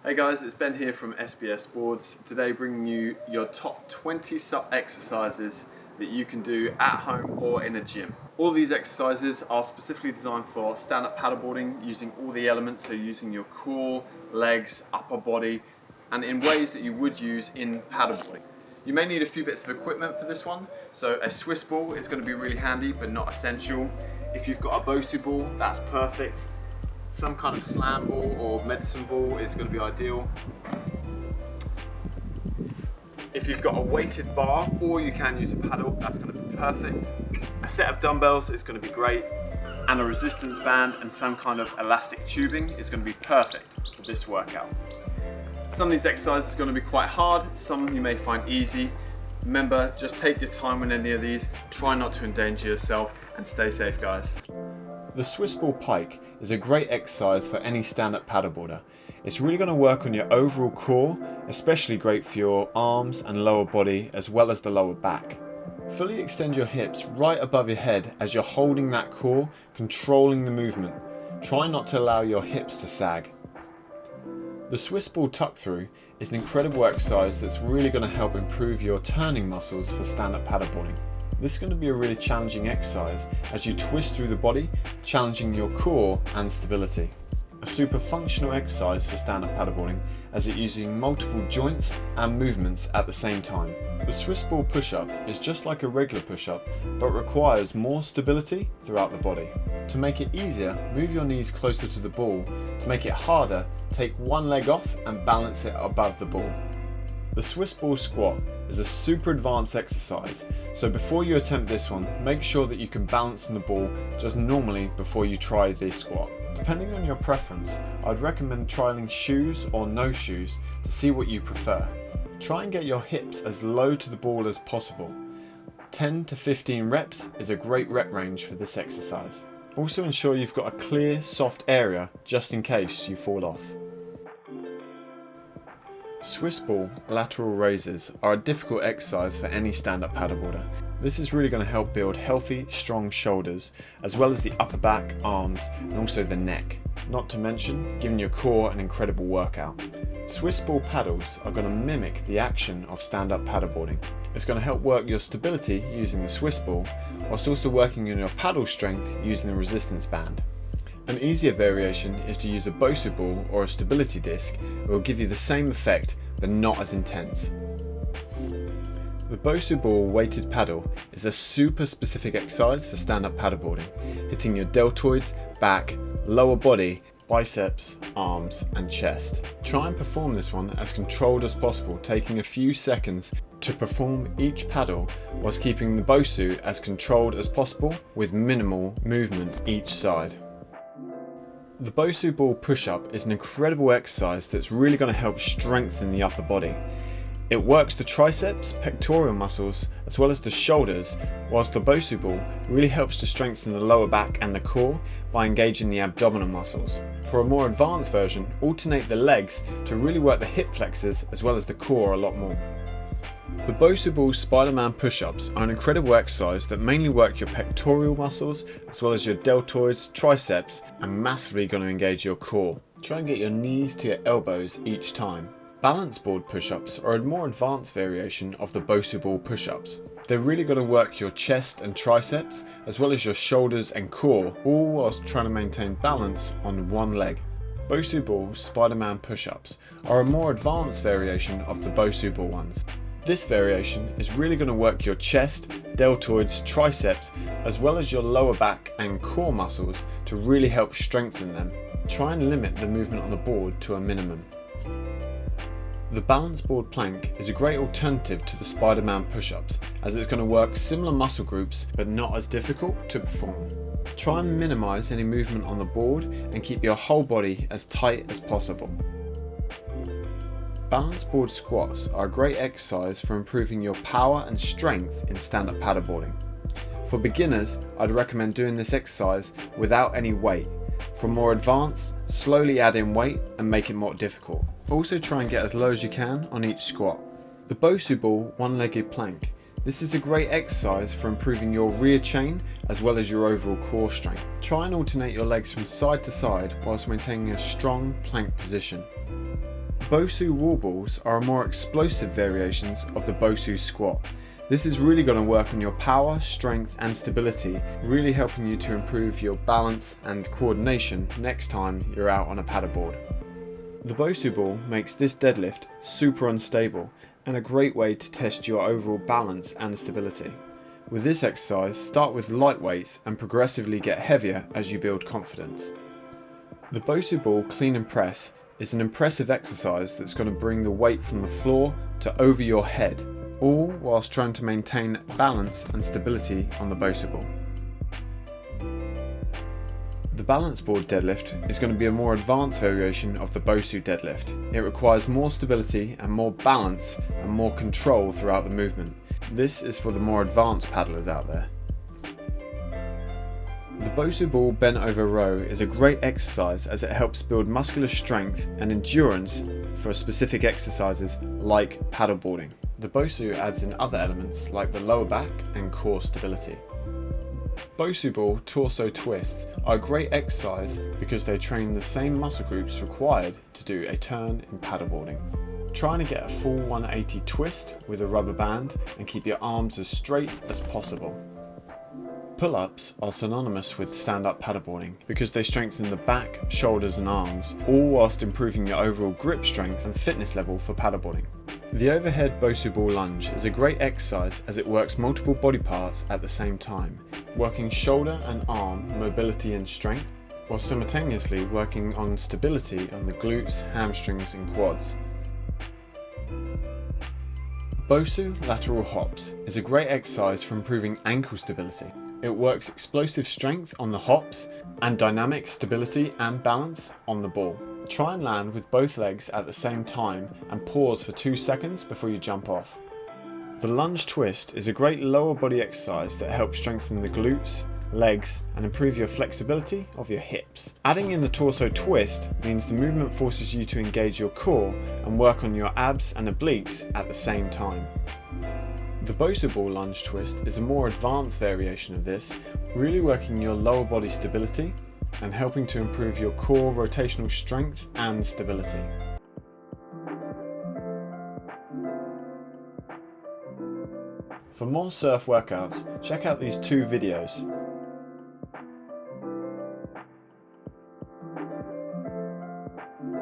Hey guys, it's Ben here from SBS Boards. Today bringing you your top 20 SUP exercises that you can do at home or in a gym. All these exercises are specifically designed for stand-up paddleboarding using all the elements, so using your core, legs, upper body, and in ways that you would use in paddleboarding. You may need a few bits of equipment for this one, so a Swiss ball is going to be really handy but not essential. If you've got a Bosu ball, that's perfect. Some kind of slam ball or medicine ball is going to be ideal. If you've got a weighted bar, or you can use a paddle, that's going to be perfect. A set of dumbbells is going to be great, and a resistance band and some kind of elastic tubing is going to be perfect for this workout. Some of these exercises are going to be quite hard, some you may find easy. Remember, just take your time with any of these, try not to endanger yourself, and stay safe guys. The Swiss ball pike is a great exercise for any stand-up paddleboarder. It's really going to work on your overall core, especially great for your arms and lower body as well as the lower back. Fully extend your hips right above your head as you're holding that core, controlling the movement. Try not to allow your hips to sag. The Swiss ball tuck through is an incredible exercise that's really going to help improve your turning muscles for stand-up paddleboarding. This is going to be a really challenging exercise as you twist through the body, challenging your core and stability. A super functional exercise for stand-up paddleboarding as it's using multiple joints and movements at the same time. The Swiss ball push-up is just like a regular push-up but requires more stability throughout the body. To make it easier, move your knees closer to the ball. To make it harder, take one leg off and balance it above the ball. The Swiss ball squat is a super advanced exercise, so before you attempt this one, make sure that you can balance on the ball just normally before you try this squat. Depending on your preference, I'd recommend trialing shoes or no shoes to see what you prefer. Try and get your hips as low to the ball as possible. 10 to 15 reps is a great rep range for this exercise. Also ensure you've got a clear, soft area just in case you fall off. Swiss ball lateral raises are a difficult exercise for any stand-up paddleboarder. This is really going to help build healthy, strong shoulders, as well as the upper back, arms, and also the neck. Not to mention, giving your core an incredible workout. Swiss ball paddles are going to mimic the action of stand-up paddleboarding. It's going to help work your stability using the Swiss ball, whilst also working on your paddle strength using the resistance band. An easier variation is to use a Bosu ball or a stability disc. It will give you the same effect but not as intense. The Bosu ball weighted paddle is a super specific exercise for stand-up paddleboarding, hitting your deltoids, back, lower body, biceps, arms and chest. Try and perform this one as controlled as possible, taking a few seconds to perform each paddle whilst keeping the Bosu as controlled as possible with minimal movement each side. The Bosu ball push-up is an incredible exercise that's really going to help strengthen the upper body. It works the triceps, pectoral muscles, as well as the shoulders, whilst the Bosu ball really helps to strengthen the lower back and the core by engaging the abdominal muscles. For a more advanced version, alternate the legs to really work the hip flexors as well as the core a lot more. The Bosu Ball SPIDERMAN push-ups are an incredible exercise that mainly work your pectoral muscles as well as your deltoids, triceps, and massively going to engage your core. Try and get your knees to your elbows each time. Balance board push-ups are a more advanced variation of the Bosu Ball push-ups. They're really going to work your chest and triceps as well as your shoulders and core, all whilst trying to maintain balance on one leg. Bosu Ball SPIDERMAN push-ups are a more advanced variation of the Bosu Ball ones. This variation is really going to work your chest, deltoids, triceps, as well as your lower back and core muscles to really help strengthen them. Try and limit the movement on the board to a minimum. The balance board plank is a great alternative to the SPIDERMAN push-ups as it's going to work similar muscle groups but not as difficult to perform. Try and minimise any movement on the board and keep your whole body as tight as possible. Balance board squats are a great exercise for improving your power and strength in stand-up paddleboarding. For beginners, I'd recommend doing this exercise without any weight. For more advanced, slowly add in weight and make it more difficult. Also try and get as low as you can on each squat. The Bosu ball one-legged plank. This is a great exercise for improving your rear chain as well as your overall core strength. Try and alternate your legs from side to side whilst maintaining a strong plank position. Bosu wall balls are more explosive variations of the Bosu squat. This is really going to work on your power, strength and stability, really helping you to improve your balance and coordination next time you're out on a paddleboard. The Bosu ball makes this deadlift super unstable and a great way to test your overall balance and stability. With this exercise, start with light weights and progressively get heavier as you build confidence. The Bosu ball clean and press is an impressive exercise that's going to bring the weight from the floor to over your head, all whilst trying to maintain balance and stability on the Bosu ball. The balance board deadlift is going to be a more advanced variation of the Bosu deadlift. It requires more stability and more balance and more control throughout the movement. This is for the more advanced paddlers out there. The Bosu ball bent over row is a great exercise as it helps build muscular strength and endurance for specific exercises like paddleboarding. The Bosu adds in other elements like the lower back and core stability. Bosu ball torso twists are a great exercise because they train the same muscle groups required to do a turn in paddleboarding. Trying to get a full 180 twist with a rubber band and keep your arms as straight as possible. Pull-ups are synonymous with stand-up paddleboarding because they strengthen the back, shoulders and arms, all whilst improving your overall grip strength and fitness level for paddleboarding. The overhead Bosu ball lunge is a great exercise as it works multiple body parts at the same time, working shoulder and arm mobility and strength, while simultaneously working on stability on the glutes, hamstrings and quads. Bosu lateral hops is a great exercise for improving ankle stability. It works explosive strength on the hops and dynamic stability and balance on the ball. Try and land with both legs at the same time and pause for 2 seconds before you jump off. The lunge twist is a great lower body exercise that helps strengthen the glutes, legs and improve your flexibility of your hips. Adding in the torso twist means the movement forces you to engage your core and work on your abs and obliques at the same time. The Bosu ball lunge twist is a more advanced variation of this, really working your lower body stability and helping to improve your core rotational strength and stability. For more surf workouts, check out these 2 videos.